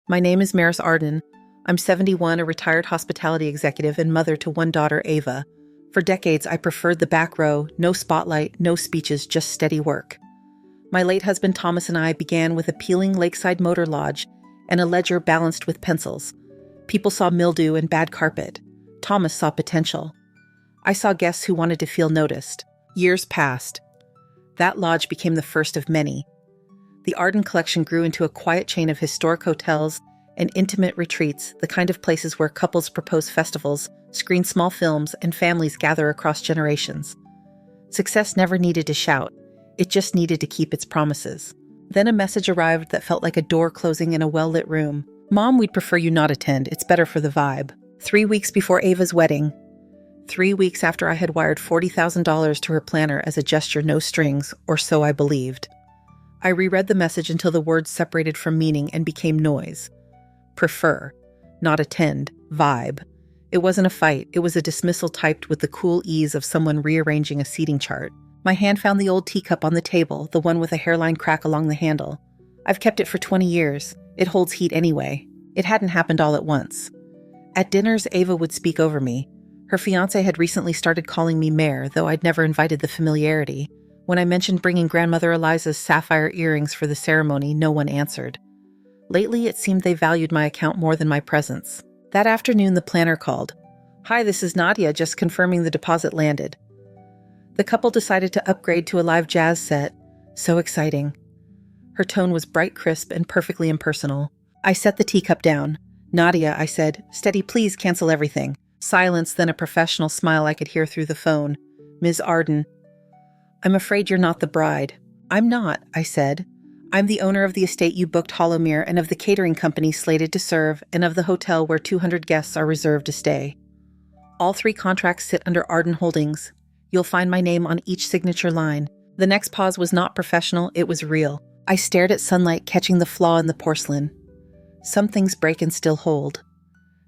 My name is Maris Arden. I'm 71, a retired hospitality executive and mother to one daughter, Ava. For decades, I preferred the back row, no spotlight, no speeches, just steady work. My late husband Thomas and I began with a peeling lakeside motor lodge and a ledger balanced with pencils. People saw mildew and bad carpet. Thomas saw potential. I saw guests who wanted to feel noticed. Years passed. That lodge became the first of many. The Arden Collection grew into a quiet chain of historic hotels and intimate retreats, the kind of places where couples propose festivals, screen small films, and families gather across generations. Success never needed to shout. It just needed to keep its promises. Then a message arrived that felt like a door closing in a well-lit room. "Mom, we'd prefer you not attend. It's better for the vibe." 3 weeks before Ava's wedding. 3 weeks after I had wired $40,000 to her planner as a gesture no strings, or so I believed. I reread the message until the words separated from meaning and became noise. Prefer, not attend, vibe. It wasn't a fight, it was a dismissal typed with the cool ease of someone rearranging a seating chart. My hand found the old teacup on the table, the one with a hairline crack along the handle. I've kept it for 20 years. It holds heat anyway. It hadn't happened all at once. At dinners, Ava would speak over me. Her fiancé had recently started calling me Mare, though I'd never invited the familiarity. When I mentioned bringing grandmother Eliza's sapphire earrings for the ceremony, no one answered. Lately, it seemed they valued my account more than my presence. That afternoon, the planner called. "Hi, this is Nadia, just confirming the deposit landed." The couple decided to upgrade to a live jazz set. So exciting. Her tone was bright, crisp, and perfectly impersonal. I set the teacup down. "Nadia," I said, "steady, please cancel everything." Silence, then a professional smile I could hear through the phone. "Ms. Arden, I'm afraid you're not the bride." "I'm not," I said. "I'm the owner of the estate you booked Hollowmere and of the catering company slated to serve and of the hotel where 200 guests are reserved to stay. All 3 contracts sit under Arden Holdings. You'll find my name on each signature line." The next pause was not professional, it was real. I stared at sunlight, catching the flaw in the porcelain. Some things break and still hold.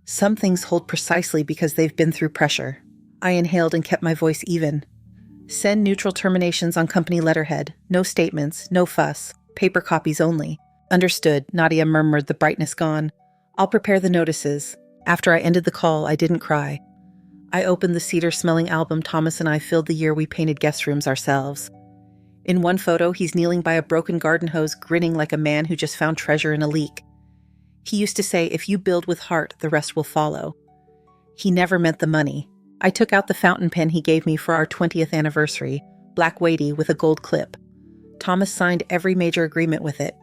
Some things hold precisely because they've been through pressure. I inhaled and kept my voice even. "Send neutral terminations on company letterhead. No statements, no fuss. Paper copies only." "Understood," Nadia murmured, the brightness gone. "I'll prepare the notices." After I ended the call, I didn't cry. I opened the cedar-smelling album Thomas and I filled the year we painted guest rooms ourselves. In one photo, he's kneeling by a broken garden hose, grinning like a man who just found treasure in a leak. He used to say, "If you build with heart, the rest will follow." He never meant the money. I took out the fountain pen he gave me for our 20th anniversary, black weighty with a gold clip. Thomas signed every major agreement with it.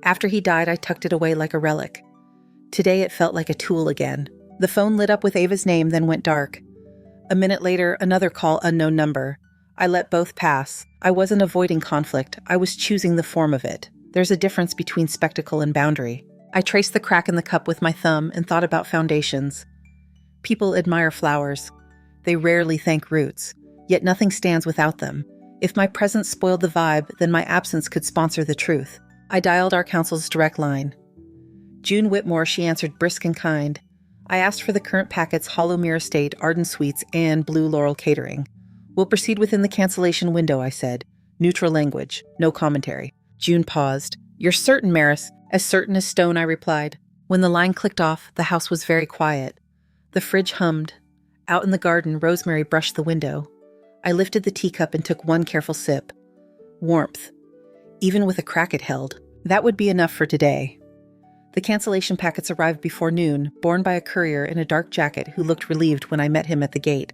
After he died, I tucked it away like a relic. Today it felt like a tool again. The phone lit up with Ava's name, then went dark. A minute later, another call, unknown number. I let both pass. I wasn't avoiding conflict. I was choosing the form of it. There's a difference between spectacle and boundary. I traced the crack in the cup with my thumb and thought about foundations. People admire flowers. They rarely thank roots. Yet nothing stands without them. If my presence spoiled the vibe, then my absence could sponsor the truth. I dialed our counsel's direct line. June Whitmore, she answered, brisk and kind. I asked for the current packets, Hollowmere Estate, Arden Suites, and Blue Laurel Catering. "We'll proceed within the cancellation window," I said. Neutral language, no commentary. June paused. "You're certain, Maris?" "As certain as stone," I replied. When the line clicked off, the house was very quiet. The fridge hummed. Out in the garden, Rosemary brushed the window. I lifted the teacup and took one careful sip. Warmth. Even with a crack it held. That would be enough for today. The cancellation packets arrived before noon, borne by a courier in a dark jacket who looked relieved when I met him at the gate.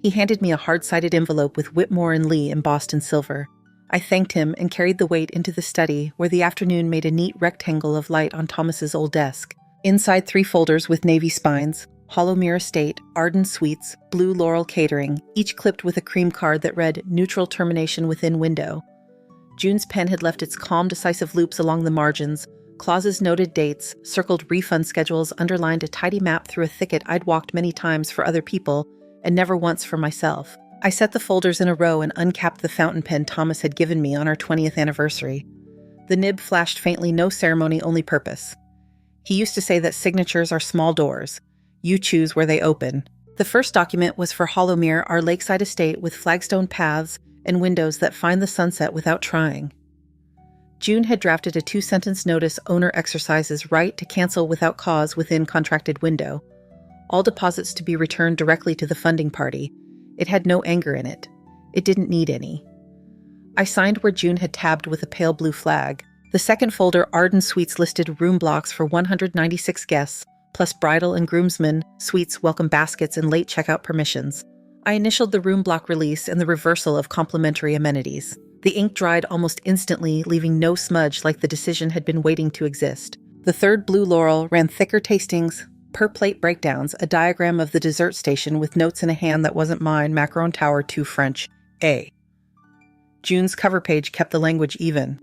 He handed me a hard-sided envelope with Whitmore and Lee embossed in silver. I thanked him and carried the weight into the study, where the afternoon made a neat rectangle of light on Thomas's old desk. Inside 3 folders with navy spines, Hollowmere Estate, Arden Suites, Blue Laurel Catering, each clipped with a cream card that read, "Neutral termination within window." June's pen had left its calm, decisive loops along the margins, clauses noted dates, circled refund schedules, underlined a tidy map through a thicket I'd walked many times for other people, and never once for myself. I set the folders in a row and uncapped the fountain pen Thomas had given me on our 20th anniversary. The nib flashed faintly, no ceremony, only purpose. He used to say that signatures are small doors. You choose where they open. The first document was for Hollowmere, our lakeside estate with flagstone paths and windows that find the sunset without trying. June had drafted a 2-sentence notice owner exercises right to cancel without cause within contracted window. All deposits to be returned directly to the funding party. It had no anger in it. It didn't need any. I signed where June had tabbed with a pale blue flag. The second folder, Arden Suites, listed room blocks for 196 guests, plus bridal and groomsmen, suites, welcome baskets, and late checkout permissions. I initialed the room block release and the reversal of complimentary amenities. The ink dried almost instantly, leaving no smudge like the decision had been waiting to exist. The third blue laurel ran thicker tastings, per-plate breakdowns, a diagram of the dessert station with notes in a hand that wasn't mine, macaron tower, 2 French, A. June's cover page kept the language even.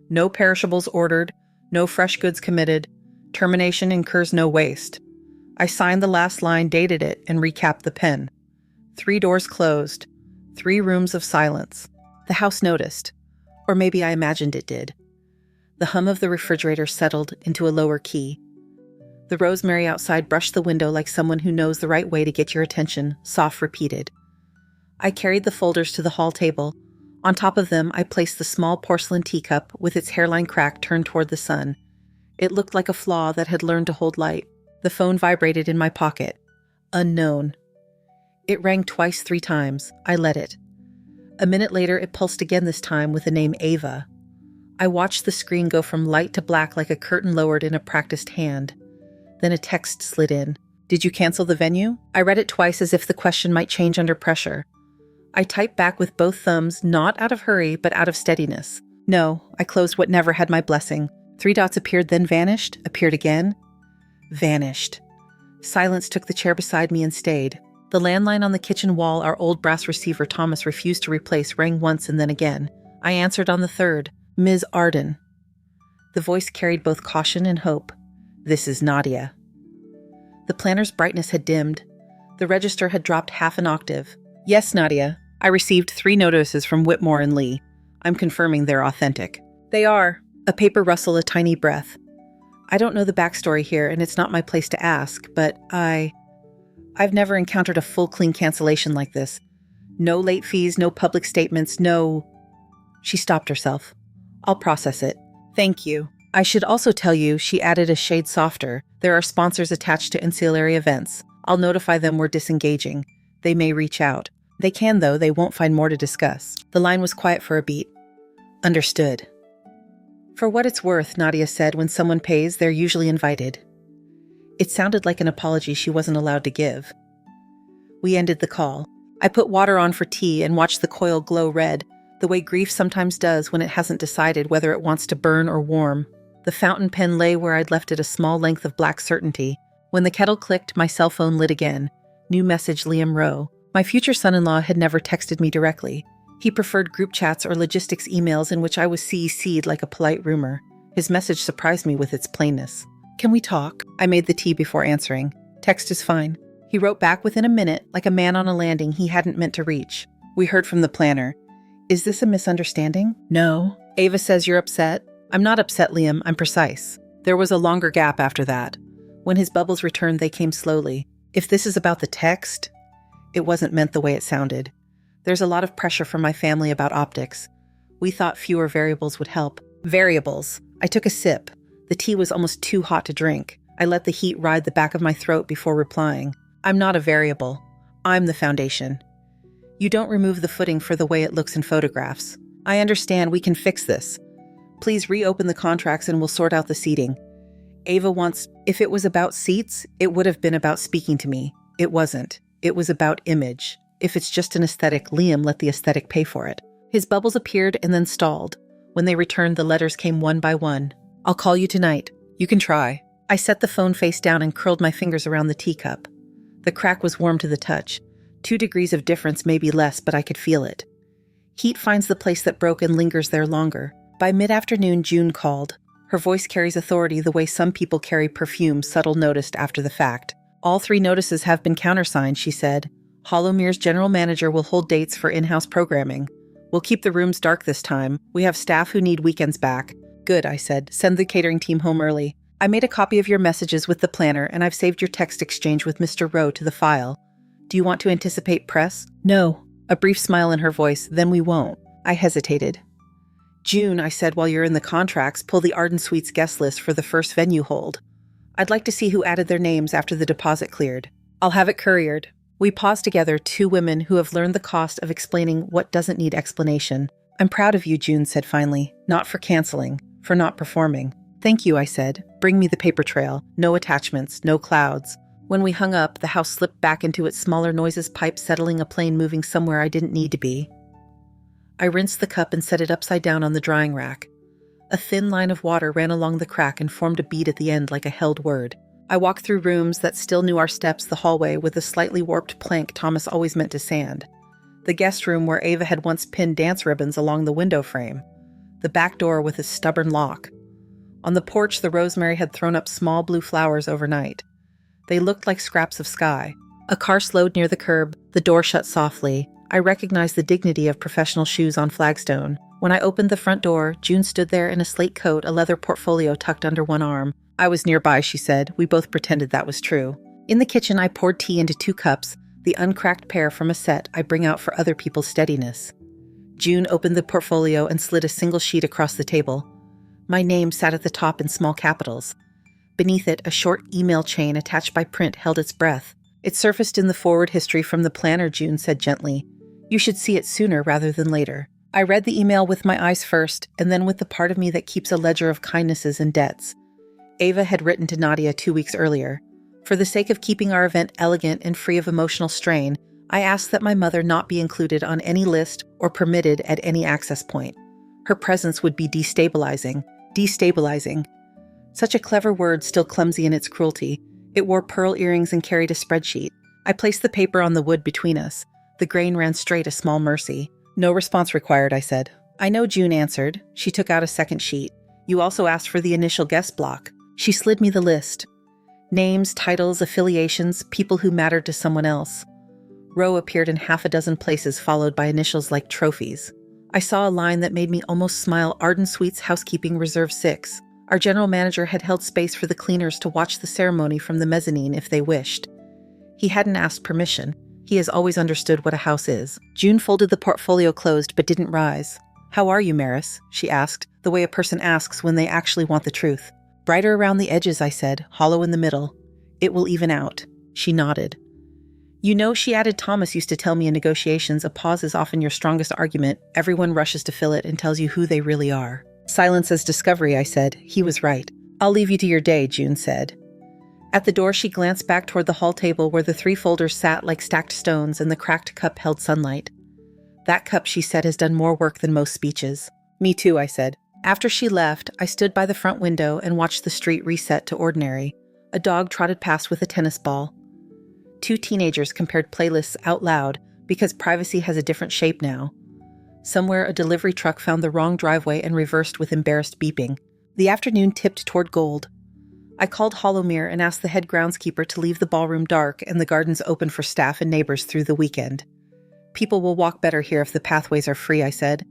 No perishables ordered, no fresh goods committed, termination incurs no waste. I signed the last line, dated it, and recapped the pen. 3 doors closed, 3 rooms of silence. The house noticed, or maybe I imagined it did. The hum of the refrigerator settled into a lower key. The rosemary outside brushed the window like someone who knows the right way to get your attention, soft repeated. I carried the folders to the hall table. On top of them, I placed the small porcelain teacup with its hairline crack turned toward the sun. It looked like a flaw that had learned to hold light. The phone vibrated in my pocket. Unknown. It rang twice, 3 times. I let it. A minute later, it pulsed again, this time with the name Ava. I watched the screen go from light to black like a curtain lowered in a practiced hand. Then a text slid in. Did you cancel the venue? I read it twice as if the question might change under pressure. I typed back with both thumbs, not out of hurry, but out of steadiness. No, I closed what never had my blessing. 3 dots appeared, then vanished, appeared again. Vanished. Silence took the chair beside me and stayed. The landline on the kitchen wall our old brass receiver Thomas refused to replace rang once and then again. I answered on the third, Ms. Arden. The voice carried both caution and hope. This is Nadia. The planner's brightness had dimmed. The register had dropped half an octave. Yes, Nadia. I received 3 notices from Whitmore and Lee. I'm confirming they're authentic. They are. A paper rustle, a tiny breath. I don't know the backstory here, and it's not my place to ask, but I've never encountered a full clean cancellation like this. No late fees, no public statements, no... She stopped herself. I'll process it. Thank you. I should also tell you, she added a shade softer, there are sponsors attached to ancillary events. I'll notify them we're disengaging. They may reach out. They can, though. They won't find more to discuss. The line was quiet for a beat. Understood. For what it's worth, Nadia said, when someone pays, they're usually invited. It sounded like an apology she wasn't allowed to give. We ended the call. I put water on for tea and watched the coil glow red, the way grief sometimes does when it hasn't decided whether it wants to burn or warm. The fountain pen lay where I'd left it, a small length of black certainty. When the kettle clicked, my cell phone lit again. New message, Liam Rowe. My future son-in-law had never texted me directly. He preferred group chats or logistics emails in which I was CC'd like a polite rumor. His message surprised me with its plainness. Can we talk? I made the tea before answering. Text is fine. He wrote back within a minute, like a man on a landing he hadn't meant to reach. We heard from the planner. Is this a misunderstanding? No. Ava says you're upset. I'm not upset, Liam. I'm precise. There was a longer gap after that. When his bubbles returned, they came slowly. If this is about the text, it wasn't meant the way it sounded. There's a lot of pressure from my family about optics. We thought fewer variables would help. Variables. I took a sip. The tea was almost too hot to drink. I let the heat ride the back of my throat before replying. I'm not a variable. I'm the foundation. You don't remove the footing for the way it looks in photographs. I understand, we can fix this. Please reopen the contracts and we'll sort out the seating. Ava wants, if it was about seats, it would have been about speaking to me. It wasn't. It was about image. If it's just an aesthetic, Liam, let the aesthetic pay for it. His bubbles appeared and then stalled. When they returned, the letters came one by one. I'll call you tonight. You can try. I set the phone face down and curled my fingers around the teacup. The crack was warm to the touch. 2 degrees of difference, maybe less, but I could feel it. Heat finds the place that broke and lingers there longer. By mid-afternoon, June called. Her voice carries authority the way some people carry perfume, subtle noticed after the fact. All 3 notices have been countersigned, she said. Hollowmere's general manager will hold dates for in-house programming. We'll keep the rooms dark this time. We have staff who need weekends back. Good, I said. Send the catering team home early. I made a copy of your messages with the planner, and I've saved your text exchange with Mr. Rowe to the file. Do you want to anticipate press? No. A brief smile in her voice. Then we won't. I hesitated. June, I said, while you're in the contracts, pull the Arden Suites guest list for the first venue hold. I'd like to see who added their names after the deposit cleared. I'll have it couriered. We paused together, two women who have learned the cost of explaining what doesn't need explanation. I'm proud of you, June said finally. Not for canceling, for not performing. Thank you, I said. Bring me the paper trail. No attachments, no clouds. When we hung up, the house slipped back into its smaller noises pipe, settling a plane moving somewhere I didn't need to be. I rinsed the cup and set it upside down on the drying rack. A thin line of water ran along the crack and formed a bead at the end like a held word. I walked through rooms that still knew our steps, the hallway with a slightly warped plank Thomas always meant to sand. The guest room where Ava had once pinned dance ribbons along the window frame. The back door with its stubborn lock. On the porch, the rosemary had thrown up small blue flowers overnight. They looked like scraps of sky. A car slowed near the curb, the door shut softly. I recognized the dignity of professional shoes on flagstone. When I opened the front door, June stood there in a slate coat, a leather portfolio tucked under one arm. I was nearby, she said. We both pretended that was true. In the kitchen, I poured tea into 2 cups, the uncracked pair from a set I bring out for other people's steadiness. June opened the portfolio and slid a single sheet across the table. My name sat at the top in small capitals. Beneath it, a short email chain attached by print held its breath. It surfaced in the forward history from the planner, June said gently. You should see it sooner rather than later. I read the email with my eyes first, and then with the part of me that keeps a ledger of kindnesses and debts. Ava had written to Nadia 2 weeks earlier. For the sake of keeping our event elegant and free of emotional strain, I asked that my mother not be included on any list or permitted at any access point. Her presence would be destabilizing. Destabilizing. Such a clever word, still clumsy in its cruelty. It wore pearl earrings and carried a spreadsheet. I placed the paper on the wood between us. The grain ran straight, a small mercy. No response required, I said. I know, June answered. She took out a second sheet. You also asked for the initial guest block. She slid me the list. Names, titles, affiliations, people who mattered to someone else. Row appeared in 6 places, followed by initials like trophies. I saw a line that made me almost smile. Arden Suites Housekeeping Reserve 6. Our general manager had held space for the cleaners to watch the ceremony from the mezzanine if they wished. He hadn't asked permission. He has always understood what a house is. June folded the portfolio closed but didn't rise. How are you, Maris? She asked, the way a person asks when they actually want the truth. Brighter around the edges, I said, hollow in the middle. It will even out. She nodded. You know, she added, Thomas used to tell me in negotiations, a pause is often your strongest argument. Everyone rushes to fill it and tells you who they really are. Silence as discovery, I said. He was right. I'll leave you to your day, June said. At the door, she glanced back toward the hall table where the 3 folders sat like stacked stones and the cracked cup held sunlight. That cup, she said, has done more work than most speeches. Me too, I said. After she left, I stood by the front window and watched the street reset to ordinary. A dog trotted past with a tennis ball. 2 teenagers compared playlists out loud because privacy has a different shape now. Somewhere, a delivery truck found the wrong driveway and reversed with embarrassed beeping. The afternoon tipped toward gold. I called Hollowmere and asked the head groundskeeper to leave the ballroom dark and the gardens open for staff and neighbors through the weekend. People will walk better here if the pathways are free, I said.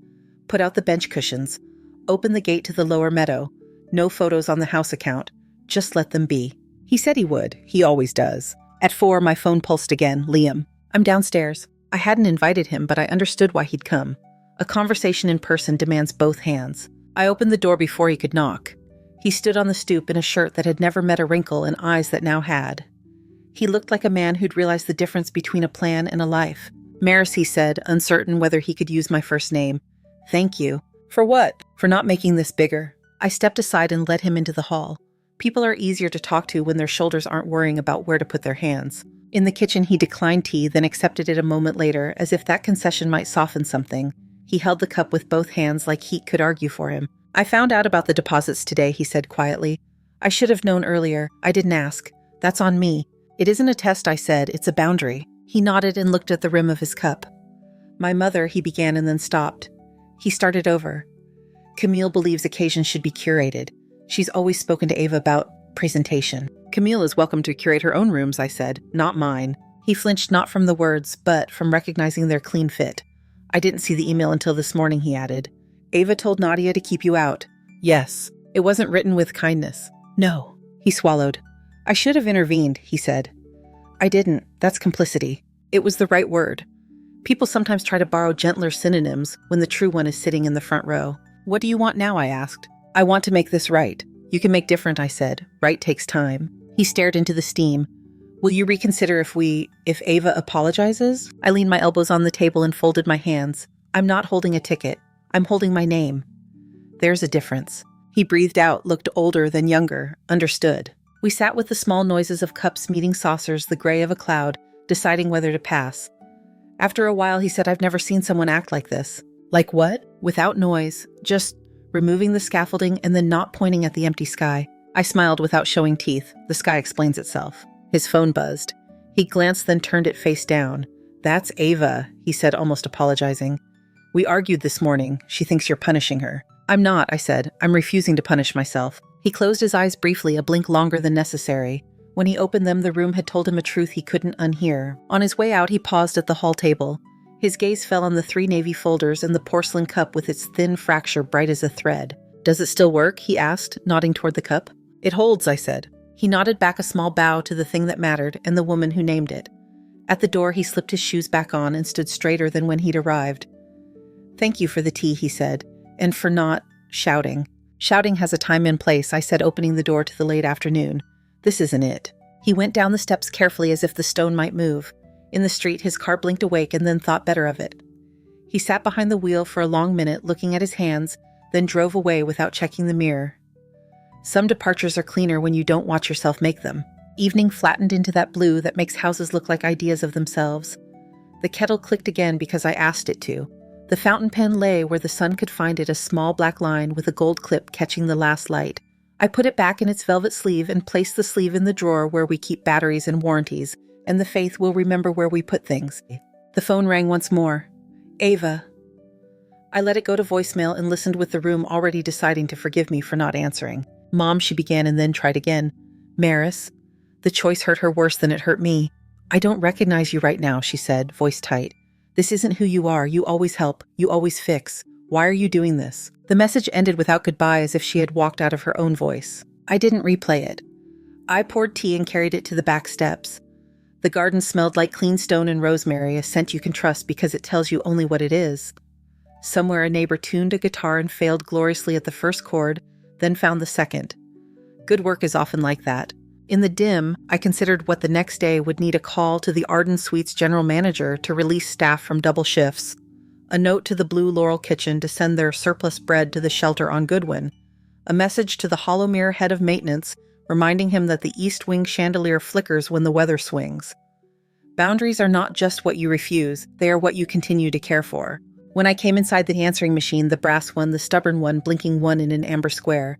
Put out the bench cushions. Open the gate to the lower meadow. No photos on the house account. Just let them be. He said he would. He always does. At 4, my phone pulsed again. Liam. I'm downstairs. I hadn't invited him, but I understood why he'd come. A conversation in person demands both hands. I opened the door before he could knock. He stood on the stoop in a shirt that had never met a wrinkle and eyes that now had. He looked like a man who'd realized the difference between a plan and a life. Maris, he said, uncertain whether he could use my first name. Thank you. For what? For not making this bigger. I stepped aside and led him into the hall. People are easier to talk to when their shoulders aren't worrying about where to put their hands. In the kitchen, he declined tea, then accepted it a moment later, as if that concession might soften something. He held the cup with both hands like heat could argue for him. I found out about the deposits today, he said quietly. I should have known earlier. I didn't ask. That's on me. It isn't a test, I said. It's a boundary. He nodded and looked at the rim of his cup. My mother, he began and then stopped. He started over. Camille believes occasions should be curated. She's always spoken to Ava about presentation. Camille is welcome to curate her own rooms, I said, not mine. He flinched not from the words, but from recognizing their clean fit. I didn't see the email until this morning, he added. Ava told Nadia to keep you out. Yes. It wasn't written with kindness. No. He swallowed. I should have intervened, he said. I didn't. That's complicity. It was the right word. People sometimes try to borrow gentler synonyms when the true one is sitting in the front row. What do you want now? I asked. I want to make this right. You can make different, I said. Right takes time. He stared into the steam. Will you reconsider if Ava apologizes? I leaned my elbows on the table and folded my hands. I'm not holding a ticket. I'm holding my name. There's a difference. He breathed out, looked older than younger, understood. We sat with the small noises of cups meeting saucers, the gray of a cloud, deciding whether to pass. After a while, he said, I've never seen someone act like this. Like what? Without noise, just removing the scaffolding and then not pointing at the empty sky. I smiled without showing teeth. The sky explains itself. His phone buzzed. He glanced, then turned it face down. That's Ava, he said, almost apologizing. We argued this morning. She thinks you're punishing her. I'm not, I said. I'm refusing to punish myself. He closed his eyes briefly, a blink longer than necessary. When he opened them, the room had told him a truth he couldn't unhear. On his way out, he paused at the hall table. His gaze fell on the 3 navy folders and the porcelain cup with its thin fracture bright as a thread. Does it still work? He asked, nodding toward the cup. It holds, I said. He nodded back a small bow to the thing that mattered and the woman who named it. At the door, he slipped his shoes back on and stood straighter than when he'd arrived. Thank you for the tea, he said, and for not shouting. Shouting has a time and place, I said, opening the door to the late afternoon. This isn't it. He went down the steps carefully as if the stone might move. In the street, his car blinked awake and then thought better of it. He sat behind the wheel for a long minute, looking at his hands, then drove away without checking the mirror. Some departures are cleaner when you don't watch yourself make them. Evening flattened into that blue that makes houses look like ideas of themselves. The kettle clicked again because I asked it to. The fountain pen lay where the sun could find it, a small black line with a gold clip catching the last light. I put it back in its velvet sleeve and placed the sleeve in the drawer where we keep batteries and warranties, and the faith will remember where we put things. The phone rang once more. Ava. I let it go to voicemail and listened with the room already deciding to forgive me for not answering. Mom, she began and then tried again. Maris. The choice hurt her worse than it hurt me. I don't recognize you right now, she said, voice tight. This isn't who you are. You always help. You always fix. Why are you doing this? The message ended without goodbye, as if she had walked out of her own voice. I didn't replay it. I poured tea and carried it to the back steps. The garden smelled like clean stone and rosemary, a scent you can trust because it tells you only what it is. Somewhere a neighbor tuned a guitar and failed gloriously at the first chord, then found the second. Good work is often like that. In the dim, I considered what the next day would need: a call to the Arden Suites general manager to release staff from double shifts, a note to the Blue Laurel Kitchen to send their surplus bread to the shelter on Goodwin, a message to the Hollow Mirror head of maintenance reminding him that the East Wing chandelier flickers when the weather swings. Boundaries are not just what you refuse, they are what you continue to care for. When I came inside the answering machine, the brass one, the stubborn one, blinking 1 in an amber square,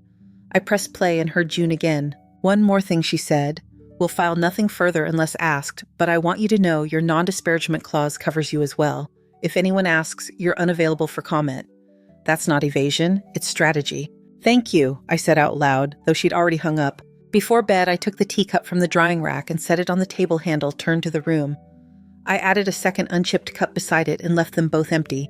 I pressed play and heard June again. One more thing, she said. We'll file nothing further unless asked, but I want you to know your non-disparagement clause covers you as well. If anyone asks, you're unavailable for comment. That's not evasion, it's strategy. Thank you, I said out loud, though she'd already hung up. Before bed, I took the teacup from the drying rack and set it on the table handle turned to the room. I added a second unchipped cup beside it and left them both empty.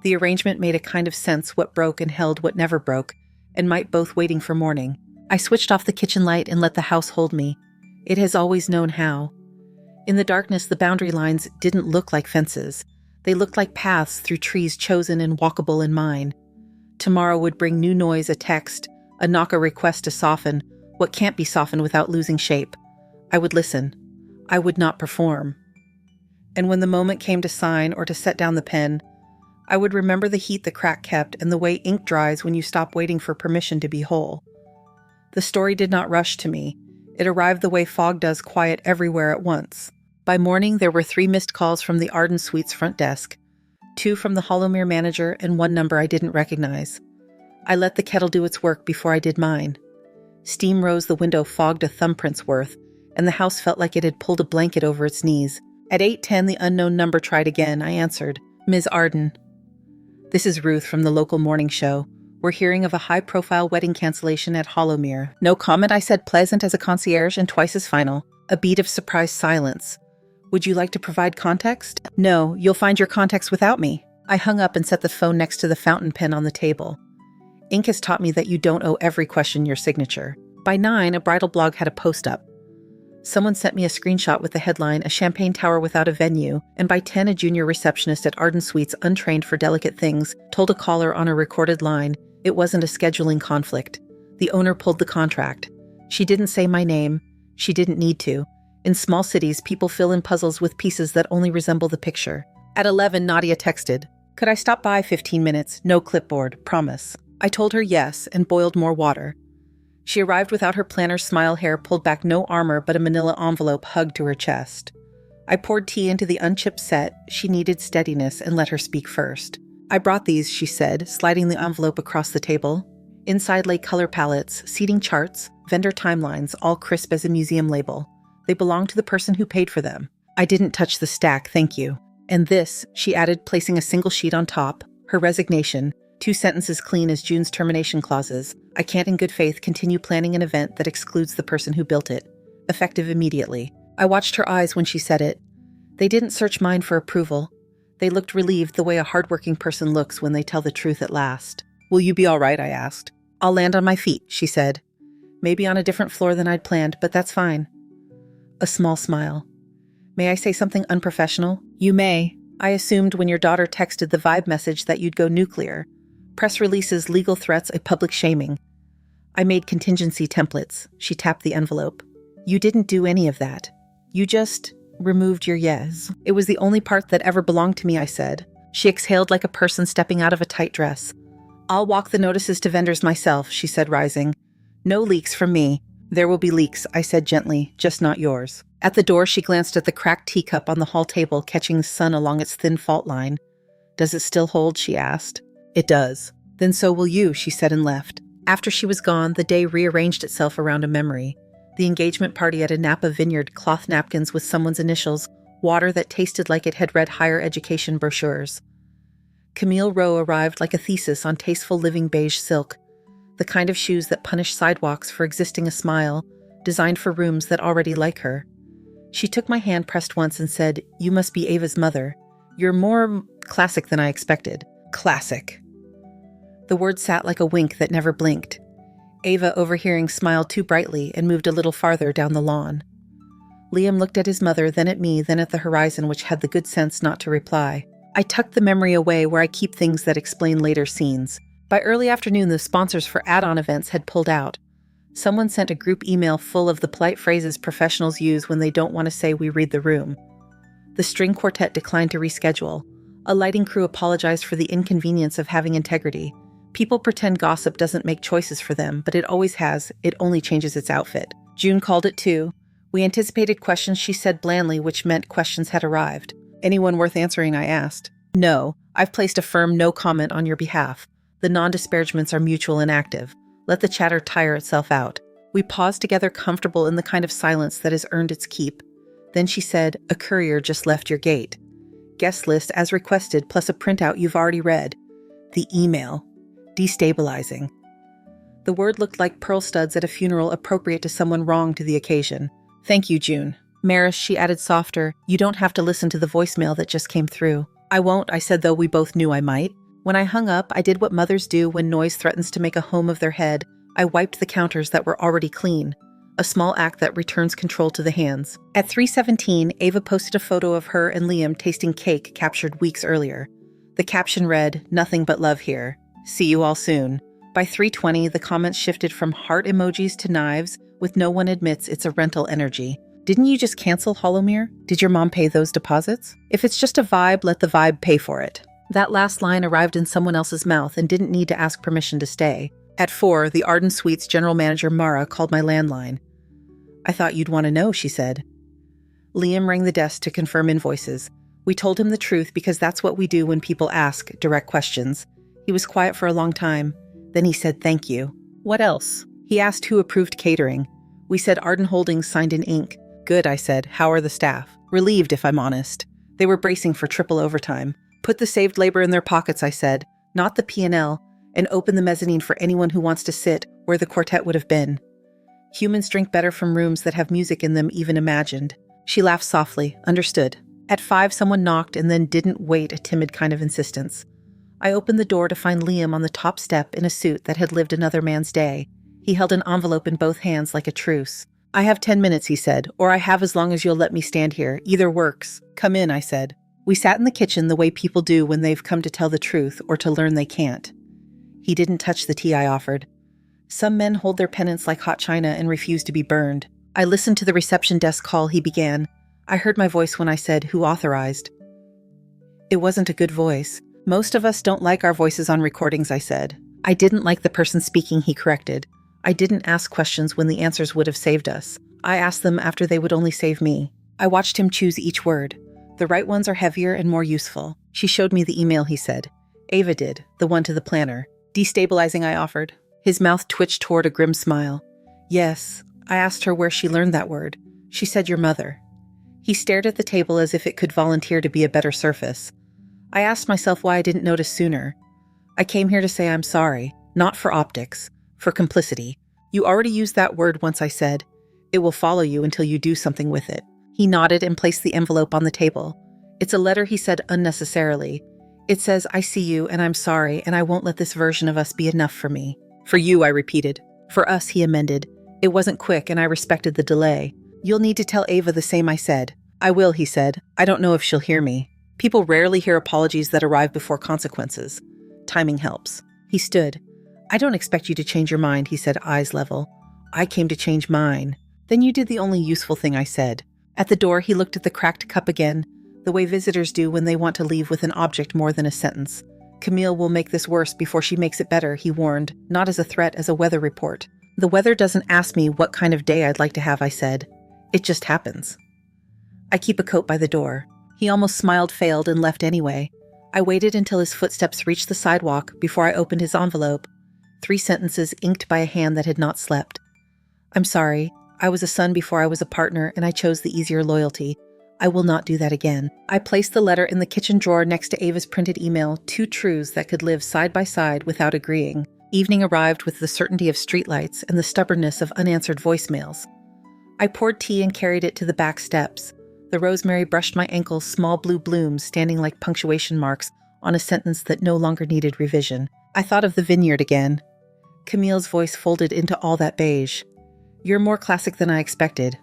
The arrangement made a kind of sense, what broke and held what never broke, and might both waiting for morning. I switched off the kitchen light and let the house hold me. It has always known how. In the darkness, the boundary lines didn't look like fences. They looked like paths through trees chosen and walkable in mine. Tomorrow would bring new noise, a text, a knock, a request to soften what can't be softened without losing shape. I would listen. I would not perform. And when the moment came to sign or to set down the pen, I would remember the heat the crack kept and the way ink dries when you stop waiting for permission to be whole. The story did not rush to me. It arrived the way fog does, quiet everywhere at once. By morning, there were 3 missed calls from the Arden Suites front desk, 2 from the Hollowmere manager, and 1 number I didn't recognize. I let the kettle do its work before I did mine. Steam rose, the window fogged a thumbprint's worth, and the house felt like it had pulled a blanket over its knees. At 8:10, the unknown number tried again. I answered. Ms. Arden. This is Ruth from the local morning show. We're hearing of a high-profile wedding cancellation at Hollowmere. No comment, I said, pleasant as a concierge and twice as final. A beat of surprised silence. Would you like to provide context? No, you'll find your context without me. I hung up and set the phone next to the fountain pen on the table. Ink has taught me that you don't owe every question your signature. By 9, a bridal blog had a post up. Someone sent me a screenshot with the headline, "A Champagne Tower Without a Venue," and by 10, a junior receptionist at Arden Suites, untrained for delicate things, told a caller on a recorded line, It wasn't a scheduling conflict. The owner pulled the contract. She didn't say my name. She didn't need to. In small cities, people fill in puzzles with pieces that only resemble the picture. At 11, Nadia texted, "Could I stop by 15 minutes? No clipboard, promise." I told her yes and boiled more water. She arrived without her planner's smile hair pulled back, no armor but a manila envelope hugged to her chest. I poured tea into the unchipped set. She needed steadiness and let her speak first. "I brought these," she said, sliding the envelope across the table. Inside lay color palettes, seating charts, vendor timelines, all crisp as a museum label. They belonged to the person who paid for them. "I didn't touch the stack, thank you. And this," she added, placing a single sheet on top, her resignation, 2 sentences clean as June's termination clauses. "I can't in good faith continue planning an event that excludes the person who built it. Effective immediately." I watched her eyes when she said it. They didn't search mine for approval. They looked relieved the way a hardworking person looks when they tell the truth at last. "Will you be all right?" I asked. "I'll land on my feet," she said. "Maybe on a different floor than I'd planned, but that's fine." A small smile. "May I say something unprofessional?" "You may. I assumed when your daughter texted the vibe message that you'd go nuclear. Press releases, legal threats, a public shaming. I made contingency templates." She tapped the envelope. "You didn't do any of that. You just removed your yes. It was the only part that ever belonged to me," I said. She exhaled like a person stepping out of a tight dress. "I'll walk the notices to vendors myself," she said, rising. "No leaks from me." "There will be leaks," I said gently, "just not yours." At the door, she glanced at the cracked teacup on the hall table, catching the sun along its thin fault line. "Does it still hold?" she asked. "It does." "Then so will you," she said and left. After she was gone, the day rearranged itself around a memory. The engagement party at a Napa vineyard, cloth napkins with someone's initials, water that tasted like it had read higher education brochures. Camille Rowe arrived like a thesis on tasteful living beige silk, the kind of shoes that punish sidewalks for existing a smile, designed for rooms that already like her. She took my hand pressed once and said, "You must be Ava's mother. You're more classic than I expected." Classic. The word sat like a wink that never blinked. Ava, overhearing, smiled too brightly and moved a little farther down the lawn. Liam looked at his mother, then at me, then at the horizon, which had the good sense not to reply. I tucked the memory away where I keep things that explain later scenes. By early afternoon, the sponsors for add-on events had pulled out. Someone sent a group email full of the polite phrases professionals use when they don't want to say "we read the room." The string quartet declined to reschedule. A lighting crew apologized for the inconvenience of having integrity. People pretend gossip doesn't make choices for them, but it always has. It only changes its outfit. June called it too. "We anticipated questions," she said blandly, which meant questions had arrived. "Anyone worth answering?" I asked. "No. I've placed a firm no comment on your behalf. The non-disparagements are mutual and active. Let the chatter tire itself out." We paused together, comfortable in the kind of silence that has earned its keep. Then she said, "A courier just left your gate. Guest list as requested, plus a printout you've already read." The email. Destabilizing. The word looked like pearl studs at a funeral, appropriate to someone wrong to the occasion. "Thank you, June." "Maris," she added softer, "you don't have to listen to the voicemail that just came through." "I won't," I said, though we both knew I might. When I hung up, I did what mothers do when noise threatens to make a home of their head. I wiped the counters that were already clean. A small act that returns control to the hands. At 3:17, Ava posted a photo of her and Liam tasting cake captured weeks earlier. The caption read, "Nothing but love here. See you all soon." By 3:20, the comments shifted from heart emojis to knives, with no one admits it's a rental energy. "Didn't you just cancel Hollowmere? Did your mom pay those deposits? If it's just a vibe, let the vibe pay for it." That last line arrived in someone else's mouth and didn't need to ask permission to stay. At 4, the Arden Suites general manager Mara called my landline. "I thought you'd want to know," she said. Liam rang the desk to confirm invoices. We told him the truth because that's what we do when people ask direct questions. He was quiet for a long time. Then he said thank you. "What else?" He asked who approved catering. We said Arden Holdings signed in ink. "Good," I said. "How are the staff?" "Relieved, if I'm honest." They were bracing for triple overtime. "Put the saved labor in their pockets," I said. "Not the P&L, and open the mezzanine for anyone who wants to sit where the quartet would have been. Humans drink better from rooms that have music in them, even imagined." She laughed softly. "Understood." At 5, someone knocked and then didn't wait, a timid kind of insistence. I opened the door to find Liam on the top step in a suit that had lived another man's day. He held an envelope in both hands like a truce. "I have 10 minutes, he said, "or I have as long as you'll let me stand here. Either works." "Come in," I said. We sat in the kitchen the way people do when they've come to tell the truth or to learn they can't. He didn't touch the tea I offered. Some men hold their penance like hot china and refuse to be burned. I listened to the reception desk call he began. I heard my voice when I said, "Who authorized?" It wasn't a good voice. Most of us don't like our voices on recordings, I said. I didn't like the person speaking, he corrected. I didn't ask questions when the answers would have saved us. I asked them after they would only save me. I watched him choose each word. The right ones are heavier and more useful. She showed me the email, he said. Ava did, the one to the planner. Destabilizing, I offered. His mouth twitched toward a grim smile. Yes, I asked her where she learned that word. She said your mother. He stared at the table as if it could volunteer to be a better surface. I asked myself why I didn't notice sooner. I came here to say I'm sorry, not for optics, for complicity. You already used that word once, I said. It will follow you until you do something with it. He nodded and placed the envelope on the table. It's a letter, he said unnecessarily. It says, I see you and I'm sorry, and I won't let this version of us be enough for me. For you, I repeated. For us, he amended. It wasn't quick and I respected the delay. You'll need to tell Ava the same, I said. I will, he said. I don't know if she'll hear me. People rarely hear apologies that arrive before consequences. Timing helps. He stood. I don't expect you to change your mind, he said, eyes level. I came to change mine. Then you did the only useful thing, I said. At the door, he looked at the cracked cup again, the way visitors do when they want to leave with an object more than a sentence. Camille will make this worse before she makes it better, he warned, not as a threat, as a weather report. The weather doesn't ask me what kind of day I'd like to have, I said. It just happens. I keep a coat by the door. He almost smiled, failed, and left anyway. I waited until his footsteps reached the sidewalk before I opened his envelope. 3 sentences inked by a hand that had not slept. I'm sorry. I was a son before I was a partner, and I chose the easier loyalty. I will not do that again. I placed the letter in the kitchen drawer next to Ava's printed email, 2 truths that could live side by side without agreeing. Evening arrived with the certainty of streetlights and the stubbornness of unanswered voicemails. I poured tea and carried it to the back steps. The rosemary brushed my ankles, small blue blooms standing like punctuation marks on a sentence that no longer needed revision. I thought of the vineyard again. Camille's voice folded into all that beige. You're more classic than I expected.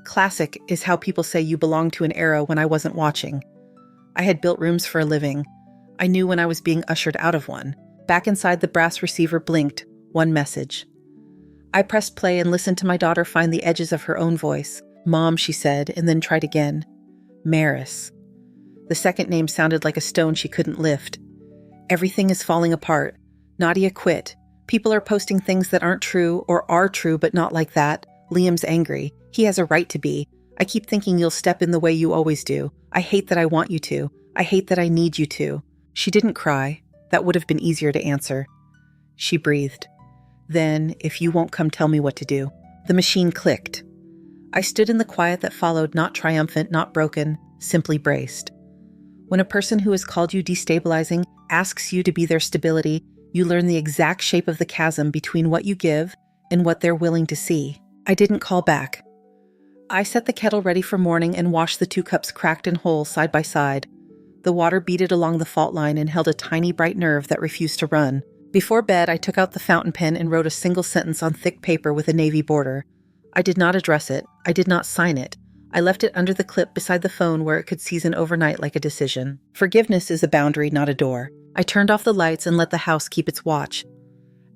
Classic is how people say you belong to an era when I wasn't watching. I had built rooms for a living. I knew when I was being ushered out of one. Back inside, the brass receiver blinked. One message. I pressed play and listened to my daughter find the edges of her own voice. Mom, she said, and then tried again. Maris. The second name sounded like a stone she couldn't lift. Everything is falling apart. Nadia quit. People are posting things that aren't true or are true but not like that. Liam's angry. He has a right to be. I keep thinking you'll step in the way you always do. I hate that I want you to. I hate that I need you to. She didn't cry. That would have been easier to answer. She breathed. Then, if you won't come tell me what to do. The machine clicked. I stood in the quiet that followed, not triumphant, not broken, simply braced. When a person who has called you destabilizing asks you to be their stability, you learn the exact shape of the chasm between what you give and what they're willing to see. I didn't call back. I set the kettle ready for morning and washed the 2 cups cracked and whole side by side. The water beaded along the fault line and held a tiny bright nerve that refused to run. Before bed, I took out the fountain pen and wrote a single sentence on thick paper with a navy border. I did not address it. I did not sign it. I left it under the clip beside the phone where it could season overnight like a decision. Forgiveness is a boundary, not a door. I turned off the lights and let the house keep its watch.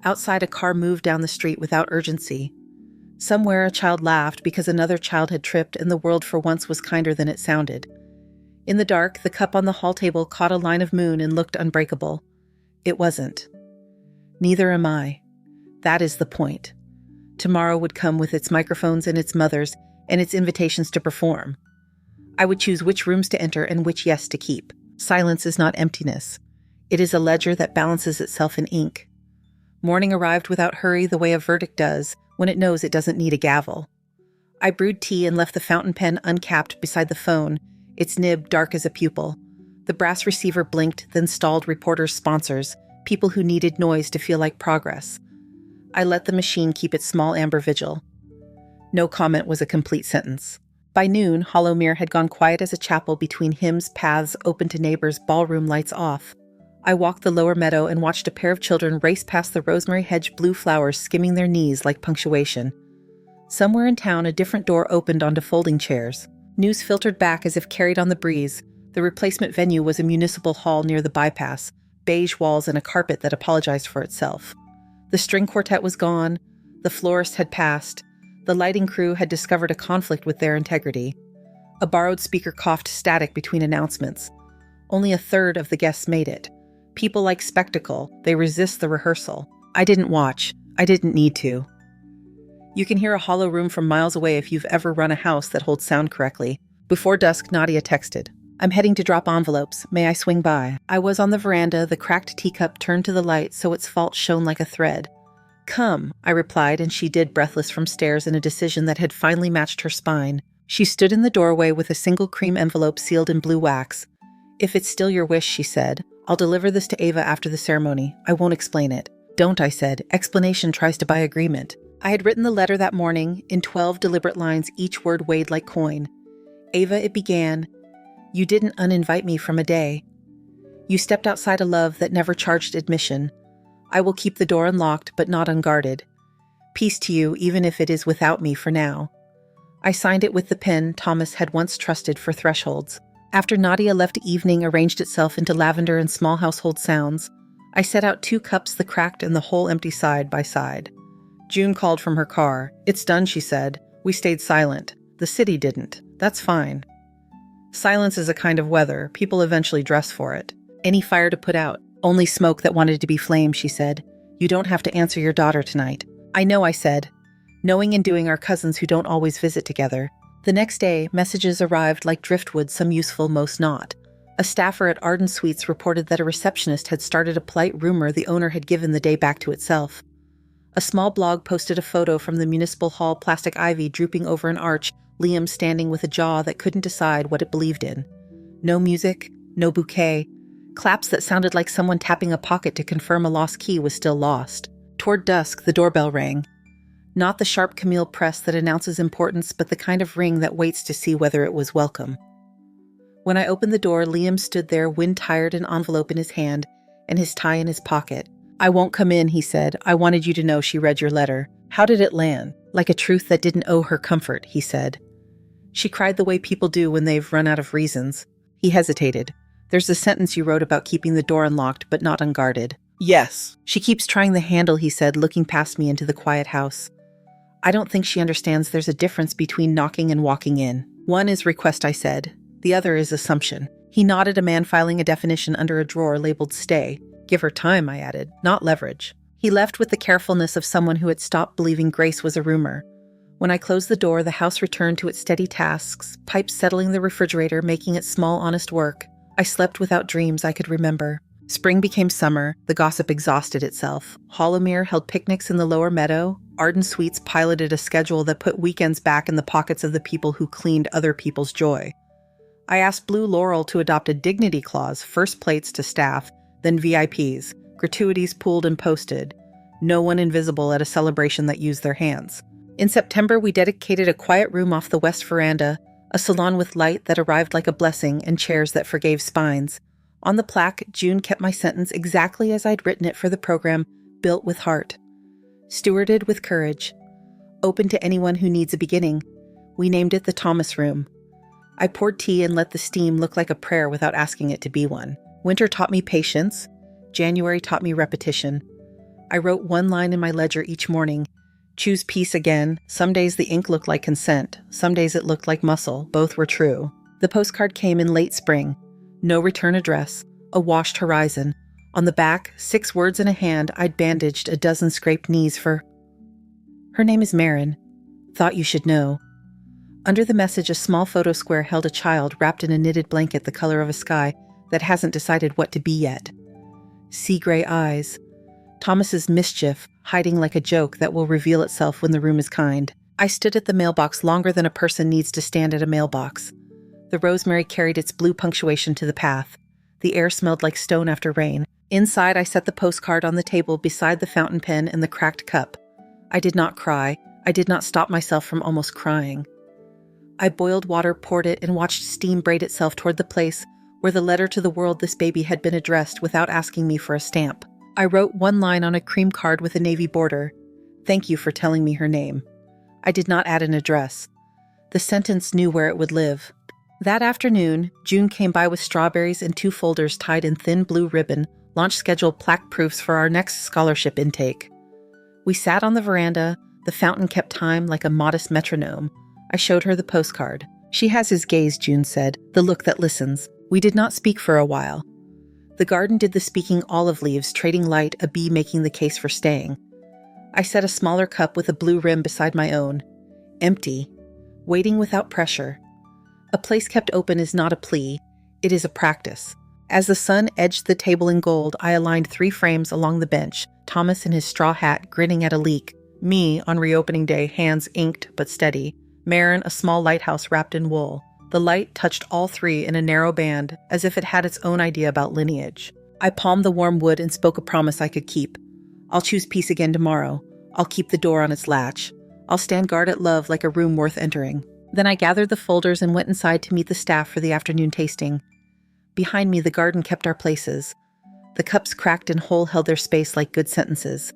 Outside, a car moved down the street without urgency. Somewhere, a child laughed because another child had tripped and the world for once was kinder than it sounded. In the dark, the cup on the hall table caught a line of moon and looked unbreakable. It wasn't. Neither am I. That is the point. Tomorrow would come with its microphones and its mothers and its invitations to perform. I would choose which rooms to enter and which yes to keep. Silence is not emptiness. It is a ledger that balances itself in ink. Morning arrived without hurry the way a verdict does when it knows it doesn't need a gavel. I brewed tea and left the fountain pen uncapped beside the phone, its nib dark as a pupil. The brass receiver blinked, then stalled reporters' sponsors, people who needed noise to feel like progress. I let the machine keep its small amber vigil. No comment was a complete sentence. By noon, Hollowmere had gone quiet as a chapel between hymns, paths open to neighbors, ballroom lights off. I walked the lower meadow and watched a pair of children race past the rosemary hedge blue flowers skimming their knees like punctuation. Somewhere in town, a different door opened onto folding chairs. News filtered back as if carried on the breeze. The replacement venue was a municipal hall near the bypass, beige walls and a carpet that apologized for itself. The string quartet was gone, the florist had passed, the lighting crew had discovered a conflict with their integrity. A borrowed speaker coughed static between announcements. Only a third of the guests made it. People like spectacle, they resist the rehearsal. I didn't watch. I didn't need to. You can hear a hollow room from miles away if you've ever run a house that holds sound correctly. Before dusk, Nadia texted, "I'm heading to drop envelopes. May I swing by?" I was on the veranda, the cracked teacup turned to the light so its fault shone like a thread. "Come," I replied, and she did, breathless from stares and a decision that had finally matched her spine. She stood in the doorway with a single cream envelope sealed in blue wax. "If it's still your wish," she said, "I'll deliver this to Ava after the ceremony. I won't explain it." "Don't," I said. "Explanation tries to buy agreement." I had written the letter that morning, in 12 deliberate lines, each word weighed like coin. "Ava," it began, "you didn't uninvite me from a day. You stepped outside a love that never charged admission. I will keep the door unlocked, but not unguarded. Peace to you, even if it is without me for now." I signed it with the pen Thomas had once trusted for thresholds. After Nadia left, evening arranged itself into lavender and small household sounds. I set out 2 cups, the cracked and the whole empty side by side. June called from her car. "It's done," she said. "We stayed silent. The city didn't. That's fine. Silence is a kind of weather. People eventually dress for it. Any fire to put out. Only smoke that wanted to be flame," she said. "You don't have to answer your daughter tonight." "I know," I said. Knowing and doing are cousins who don't always visit together. The next day, messages arrived like driftwood, some useful, most not. A staffer at Arden Suites reported that a receptionist had started a polite rumor the owner had given the day back to itself. A small blog posted a photo from the municipal hall, plastic ivy drooping over an arch, Liam standing with a jaw that couldn't decide what it believed in. No music, no bouquet. Claps that sounded like someone tapping a pocket to confirm a lost key was still lost. Toward dusk, the doorbell rang. Not the sharp Camille press that announces importance, but the kind of ring that waits to see whether it was welcome. When I opened the door, Liam stood there, wind-tired, an envelope in his hand and his tie in his pocket. "I won't come in," he said. "I wanted you to know she read your letter." "How did it land?" "Like a truth that didn't owe her comfort," he said. "She cried the way people do when they've run out of reasons." He hesitated. "There's a sentence you wrote about keeping the door unlocked but not unguarded." "Yes." "She keeps trying the handle," he said, looking past me into the quiet house. "I don't think she understands there's a difference between knocking and walking in. One is request," I said. "The other is assumption." He nodded, a man filing a definition under a drawer labeled stay. "Give her time," I added, "not leverage." He left with the carefulness of someone who had stopped believing grace was a rumor. When I closed the door, the house returned to its steady tasks, pipes settling the refrigerator, making it small, honest work. I slept without dreams I could remember. Spring became summer, the gossip exhausted itself. Hollowmere held picnics in the lower meadow. Arden Suites piloted a schedule that put weekends back in the pockets of the people who cleaned other people's joy. I asked Blue Laurel to adopt a dignity clause, first plates to staff, then VIPs, gratuities pooled and posted. No one invisible at a celebration that used their hands. In September, we dedicated a quiet room off the west veranda, a salon with light that arrived like a blessing and chairs that forgave spines. On the plaque, June kept my sentence exactly as I'd written it for the program, built with heart. Stewarded with courage. Open to anyone who needs a beginning. We named it the Thomas Room. I poured tea and let the steam look like a prayer without asking it to be one. Winter taught me patience. January taught me repetition. I wrote one line in my ledger each morning. Choose peace again. Some days the ink looked like consent. Some days it looked like muscle. Both were true. The postcard came in late spring. No return address. A washed horizon. On the back, 6 words in a hand, I'd bandaged a dozen scraped knees for... Her name is Marin. Thought you should know. Under the message, a small photo square held a child wrapped in a knitted blanket the color of a sky that hasn't decided what to be yet. Sea gray eyes. Thomas's mischief, hiding like a joke that will reveal itself when the room is kind. I stood at the mailbox longer than a person needs to stand at a mailbox. The rosemary carried its blue punctuation to the path. The air smelled like stone after rain. Inside, I set the postcard on the table beside the fountain pen and the cracked cup. I did not cry. I did not stop myself from almost crying. I boiled water, poured it, and watched steam braid itself toward the place where the letter to the world this baby had been addressed without asking me for a stamp. I wrote one line on a cream card with a navy border. Thank you for telling me her name. I did not add an address. The sentence knew where it would live. That afternoon, June came by with strawberries and 2 folders tied in thin blue ribbon, launch schedule plaque proofs for our next scholarship intake. We sat on the veranda. The fountain kept time like a modest metronome. I showed her the postcard. She has his gaze, June said, the look that listens. We did not speak for a while. The garden did the speaking, olive leaves trading light, a bee making the case for staying. I set a smaller cup with a blue rim beside my own. Empty. Waiting without pressure. A place kept open is not a plea. It is a practice. As the sun edged the table in gold, I aligned 3 frames along the bench, Thomas in his straw hat grinning at a leak, me on reopening day, hands inked but steady, Marin a small lighthouse wrapped in wool. The light touched all 3 in a narrow band, as if it had its own idea about lineage. I palmed the warm wood and spoke a promise I could keep. I'll choose peace again tomorrow. I'll keep the door on its latch. I'll stand guard at love like a room worth entering. Then I gathered the folders and went inside to meet the staff for the afternoon tasting. Behind me, the garden kept our places. The cups cracked and whole held their space like good sentences.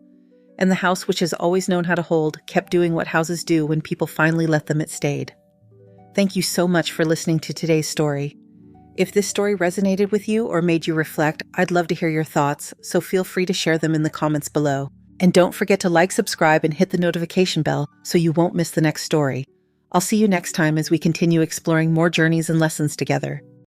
And the house, which has always known how to hold, kept doing what houses do when people finally let them, it stayed. Thank you so much for listening to today's story. If this story resonated with you or made you reflect, I'd love to hear your thoughts, so feel free to share them in the comments below. And don't forget to like, subscribe, and hit the notification bell so you won't miss the next story. I'll see you next time as we continue exploring more journeys and lessons together.